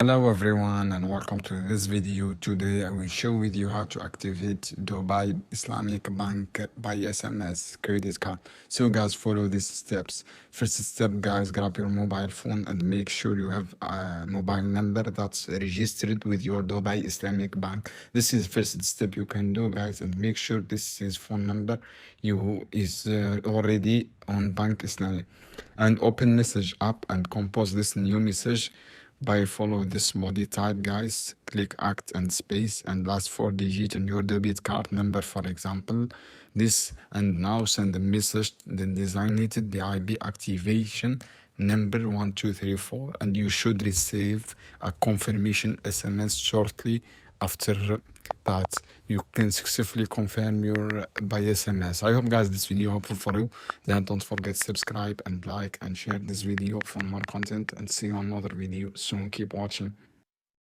Hello everyone and welcome to this video. Today I will show with you how to activate Dubai Islamic Bank by SMS credit card. So guys, follow these steps. First step guys, grab your mobile phone and make sure you have a mobile number that's registered with your Dubai Islamic Bank. This is first step you can do guys, and make sure this is phone number you is already on Bank Islamic. And open message app and compose this new message by follow this body type guys. Click act and space and last 4 digits in your debit card number, for example this, and now send a message the designated DIB activation number 1234, and you should receive a confirmation SMS shortly after that. You can successfully confirm your by SMS. I hope guys this video helpful for you. Then don't forget subscribe and like and share this video for more content, and see you on another video soon. Keep watching.